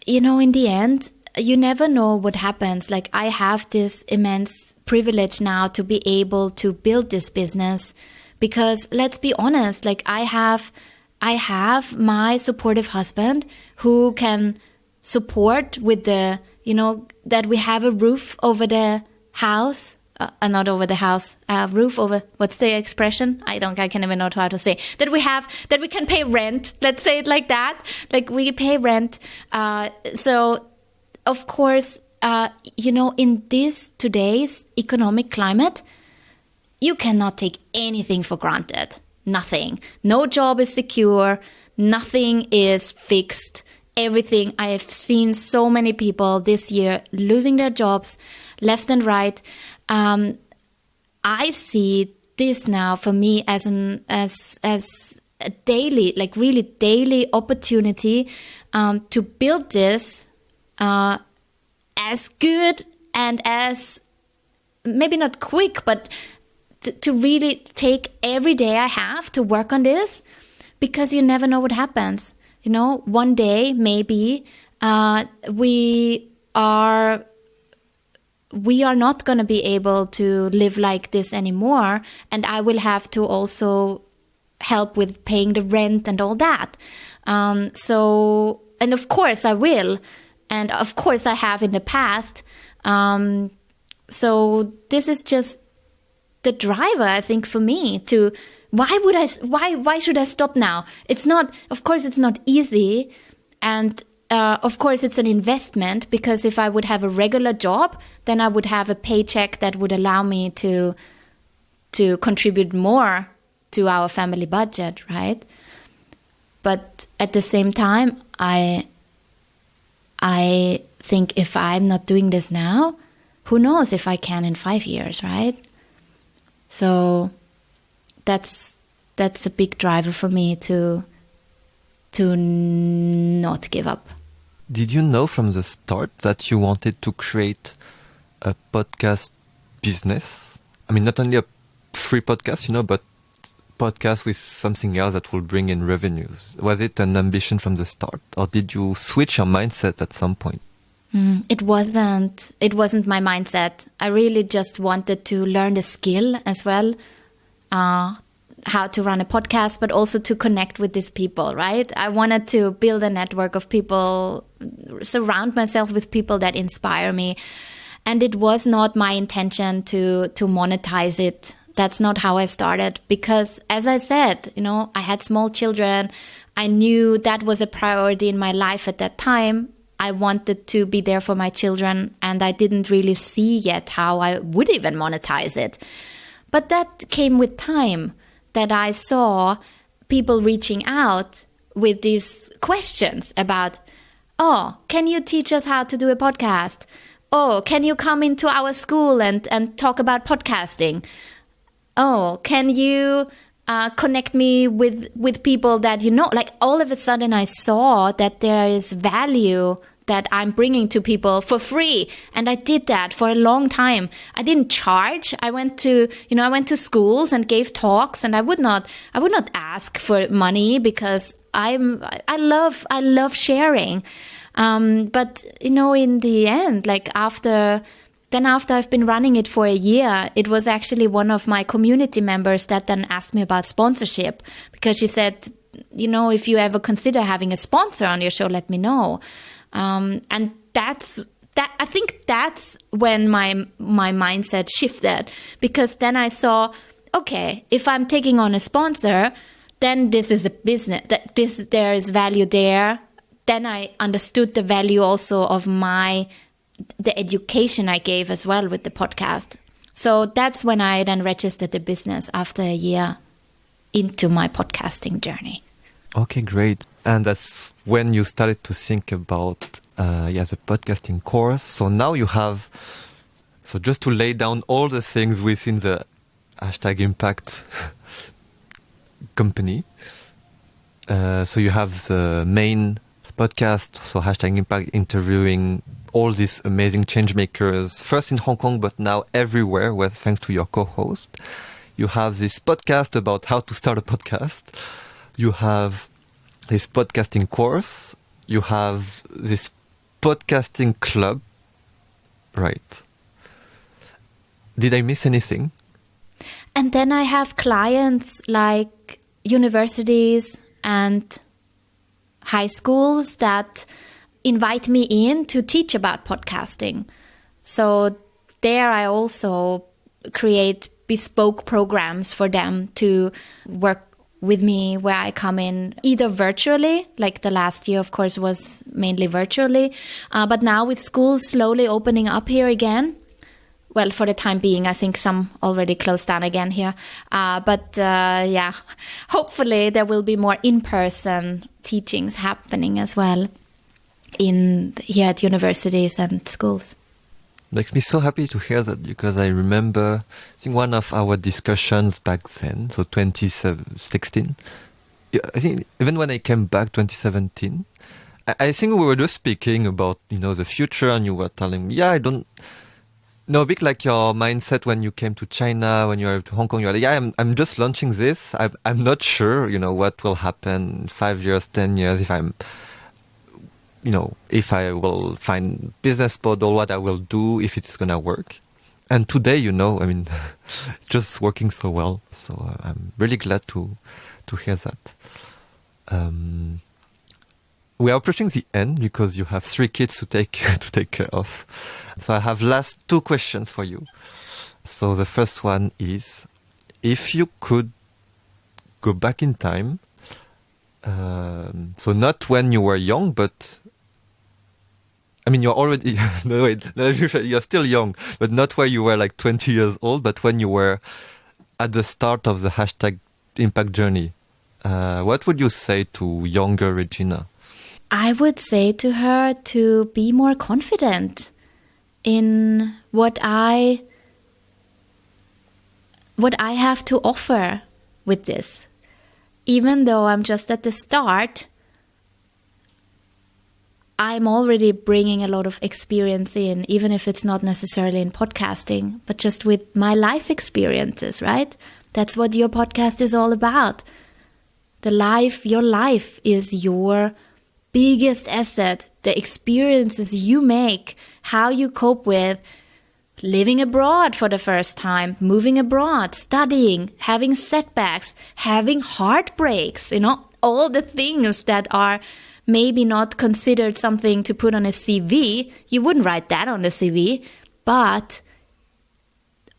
in the end, you never know what happens. Like, I have this immense privilege now to be able to build this business because, let's be honest, like, I have my supportive husband who can support with the, that we have a roof over the house, not over the house, roof over, what's the expression? I can't even know how to say, that we can pay rent. Let's say it like that. Like, we pay rent. So of course, in this today's economic climate, you cannot take anything for granted. Nothing. No job is secure. Nothing is fixed. Everything. I have seen so many people this year losing their jobs left and right. I see this now for me as a daily, like really daily opportunity to build this as good and as maybe not quick, but to really take every day I have to work on this, because you never know what happens. One day maybe we are not going to be able to live like this anymore, and I will have to also help with paying the rent and all that. And of course I will. And of course I have in the past. So this is just the driver, I think, for me to, why should I stop now? Of course it's not easy. And of course it's an investment, because if I would have a regular job, then I would have a paycheck that would allow me to contribute more to our family budget, right? But at the same time, I think if I'm not doing this now, who knows if I can in 5 years, right? So that's a big driver for me to not give up. Did you know from the start that you wanted to create a podcast business? I mean, not only a free podcast, but podcast with something else that will bring in revenues. Was it an ambition from the start, or did you switch your mindset at some point? It wasn't my mindset. I really just wanted to learn the skill as well, how to run a podcast, but also to connect with these people, right? I wanted to build a network of people, surround myself with people that inspire me. And it was not my intention to monetize it. That's not how I started, because as I said, I had small children. I knew that was a priority in my life at that time. I wanted to be there for my children, and I didn't really see yet how I would even monetize it. But that came with time, that I saw people reaching out with these questions about, oh, can you teach us how to do a podcast? Oh, can you come into our school and talk about podcasting? Oh, can you connect me with people that you know? Like, all of a sudden I saw that there is value that I'm bringing to people for free. And I did that for a long time. I didn't charge. I went to schools and gave talks, and I would not ask for money, because I love sharing. But in the end, like after I've been running it for a year, it was actually one of my community members that then asked me about sponsorship, because she said, if you ever consider having a sponsor on your show, let me know. And I think that's when my mindset shifted, because then I saw, okay, if I'm taking on a sponsor, then this is a business, there is value there. Then I understood the value also of the education I gave as well with the podcast. So that's when I then registered the business after a year into my podcasting journey. Okay, great. And that's when you started to think about the podcasting course. So now you have, so just to lay down all the things within the #impact company. So you have the main podcast, so #impact, interviewing all these amazing changemakers, first in Hong Kong, but now everywhere, thanks to your co-host. You have this podcast about how to start a podcast. You have this podcasting course. You have this podcasting club, right? Did I miss anything? And then I have clients like universities and high schools that invite me in to teach about podcasting. So there I also create bespoke programs for them to work with me, where I come in either virtually, like the last year, of course, was mainly virtually, but now with schools slowly opening up here again. Well, for the time being, I think some already closed down again here. But hopefully there will be more in-person teachings happening as well here at universities and schools. Makes me so happy to hear that, because I remember, I think one of our discussions back then, so 2016, I think even when I came back 2017, I think we were just speaking about, the future, and you were telling me, I don't know, a bit like your mindset when you came to China, when you were to Hong Kong, you're like, I'm just launching this. I'm not sure, what will happen in 5 years, 10 years, if I will find business model, what I will do, if it's going to work. And today, just working so well. So I'm really glad to hear that. We are approaching the end, because you have 3 kids to take care of. So I have last 2 questions for you. So the first one is, if you could go back in time, so not when you were young, but you're already, no, wait, you're still young, but not where you were like 20 years old, but when you were at the start of the #impact journey. What would you say to younger Regina? I would say to her to be more confident in what I have to offer with this. Even though I'm just at the start, I'm already bringing a lot of experience in, even if it's not necessarily in podcasting, but just with my life experiences, right? That's what your podcast is all about. Your life is your biggest asset. The experiences you make, how you cope with living abroad for the first time, moving abroad, studying, having setbacks, having heartbreaks, all the things that are maybe not considered something to put on a CV. You wouldn't write that on the CV, but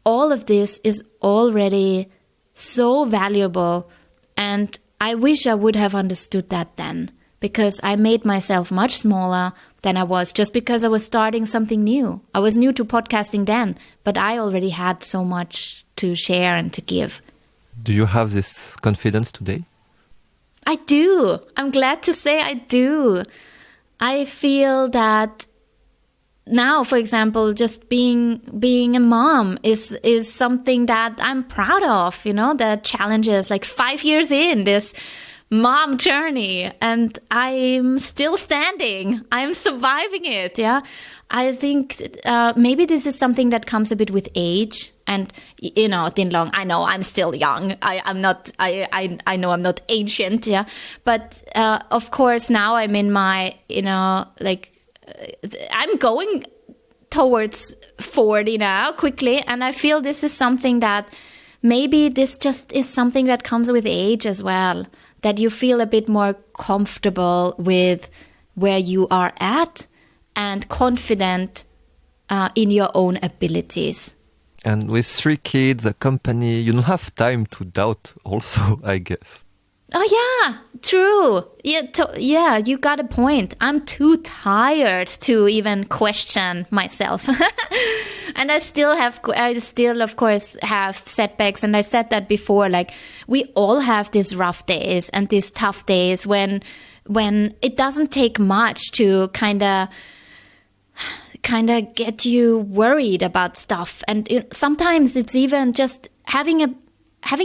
all of this is already so valuable, and I wish I would have understood that then, because I made myself much smaller than I was just because I was starting something new. I was new to podcasting then, but I already had so much to share and to give. Do you have this confidence today? I do. I'm glad to say I do. I feel that now, for example, just being a mom is something that I'm proud of, the challenges, like 5 years in this mom journey, and I'm still standing. I'm surviving it. Yeah. I think maybe this is something that comes a bit with age. And, Tin Long, I know I'm still young. I know I'm not ancient. Yeah. But, of course, now I'm in my, I'm going towards 40 now quickly. And I feel this is something that maybe this just is something that comes with age as well, that you feel a bit more comfortable with where you are at and confident in your own abilities. And with 3 kids, a company, you don't have time to doubt also, I guess. Oh, yeah, true. Yeah, you got a point. I'm too tired to even question myself. And I still, of course, have setbacks. And I said that before, like, we all have these rough days and these tough days when it doesn't take much to kind of get you worried about stuff. And sometimes it's even just having a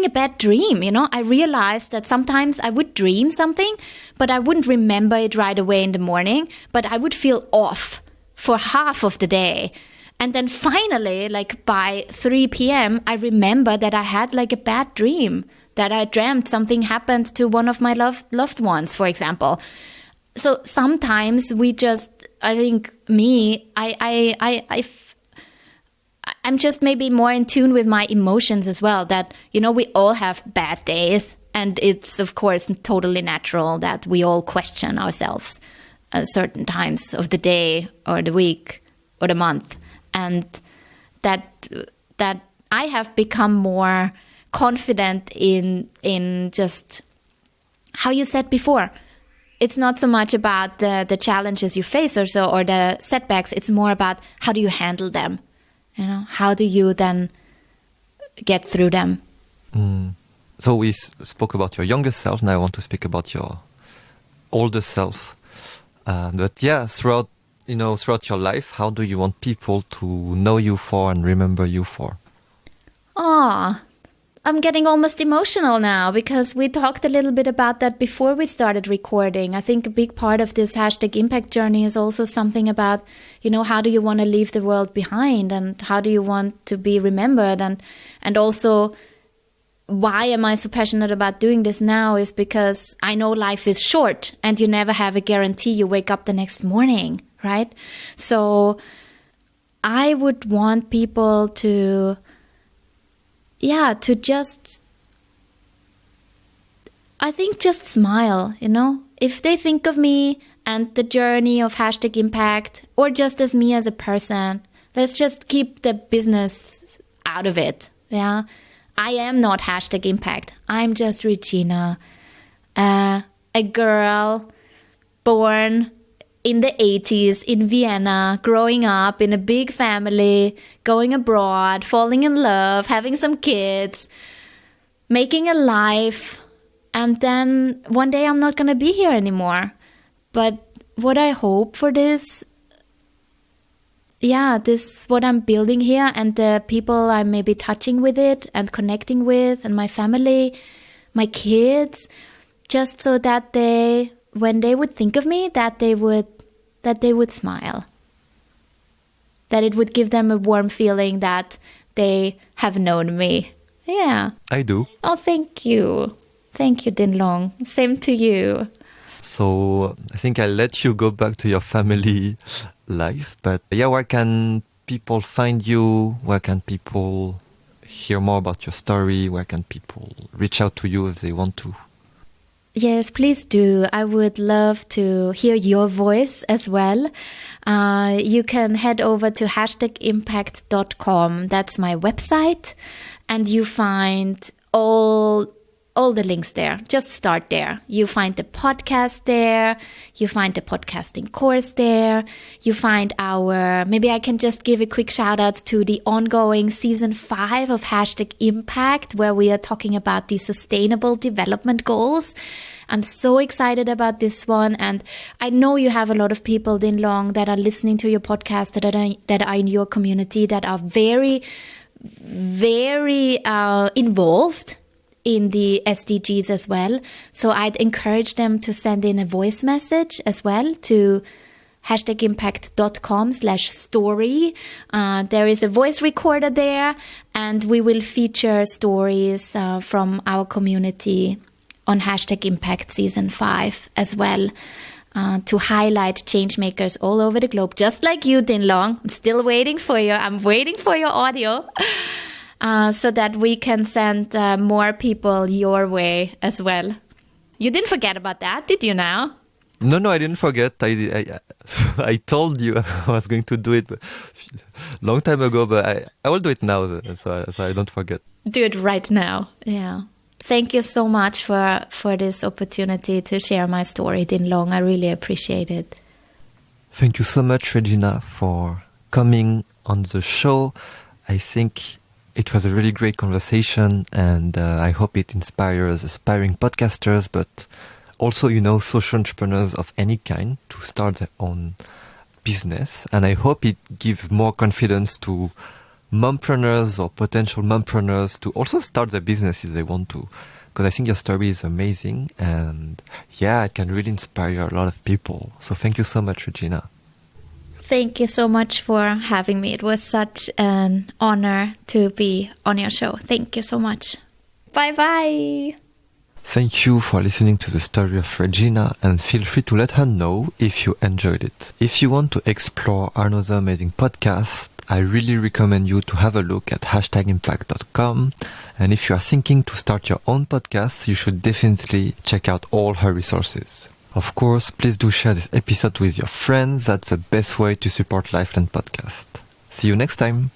bad dream, I realized that sometimes I would dream something, but I wouldn't remember it right away in the morning, but I would feel off for half of the day. And then finally, like by 3 p.m., I remember that I had like a bad dream, that I dreamt something happened to one of my loved ones, for example. So sometimes we just, I think I'm just maybe more in tune with my emotions as well, that, we all have bad days. And it's, of course, totally natural that we all question ourselves at certain times of the day or the week or the month. And that I have become more confident in just how you said before. It's not so much about the challenges you face or the setbacks. It's more about how do you handle them? How do you then get through them? So we spoke about your younger self. Now I want to speak about your older self. But yeah, throughout your life, how do you want people to know you for and remember you for? I'm getting almost emotional now because we talked a little bit about that before we started recording. I think a big part of this #impact journey is also something about, how do you want to leave the world behind and how do you want to be remembered? And also, why am I so passionate about doing this now is because I know life is short and you never have a guarantee you wake up the next morning, right? So I would want people to just smile, If they think of me and the journey of #impact or just as me as a person, let's just keep the business out of it, yeah? I am not #impact. I'm just Regina, a girl born in the 80s in Vienna, growing up in a big family, going abroad, falling in love, having some kids, making a life, and then one day I'm not going to be here anymore. But what I hope for this, what I'm building here and the people I'm maybe touching with it and connecting with and my family, my kids, just so that when they would think of me, that that they would smile. That it would give them a warm feeling that they have known me. Yeah. I do. Oh, thank you. Thank you, Din Long. Same to you. So I think I'll let you go back to your family life. But yeah, where can people find you? Where can people hear more about your story? Where can people reach out to you if they want to? Yes, please do. I would love to hear your voice as well. You can head over to #impact.com. That's my website. And you find all the links there. Just start there. You find the podcast there. You find the podcasting course there. You find maybe I can just give a quick shout out to the ongoing season 5 of #impact, where we are talking about the sustainable development goals. I'm so excited about this one. And I know you have a lot of people, Din Long, that are listening to your podcast, that are in your community, that are very, very involved in the SDGs as well. So I'd encourage them to send in a voice message as well to #impact.com/story. There is a voice recorder there, and we will feature stories from our community on #impact season 5 as well, to highlight changemakers all over the globe, just like you, Din Long. I'm still waiting for you. I'm waiting for your audio. So that we can send more people your way as well. You didn't forget about that, did you now? No, I didn't forget. I told you I was going to do it long time ago, but I will do it now, so I don't forget. Do it right now. Yeah. Thank you so much for this opportunity to share my story, Din Long. I really appreciate it. Thank you so much, Regina, for coming on the show. I think it was a really great conversation, and I hope it inspires aspiring podcasters, but also, social entrepreneurs of any kind to start their own business. And I hope it gives more confidence to mompreneurs or potential mompreneurs to also start their business if they want to. Because I think your story is amazing, and yeah, it can really inspire a lot of people. So thank you so much, Regina. Thank you so much for having me. It was such an honor to be on your show. Thank you so much. Bye-bye. Thank you for listening to the story of Regina, and feel free to let her know if you enjoyed it. If you want to explore another amazing podcast, I really recommend you to have a look at #impact.com. And if you are thinking to start your own podcast, you should definitely check out all her resources. Of course, please do share this episode with your friends. That's the best way to support Lifeline Podcast. See you next time.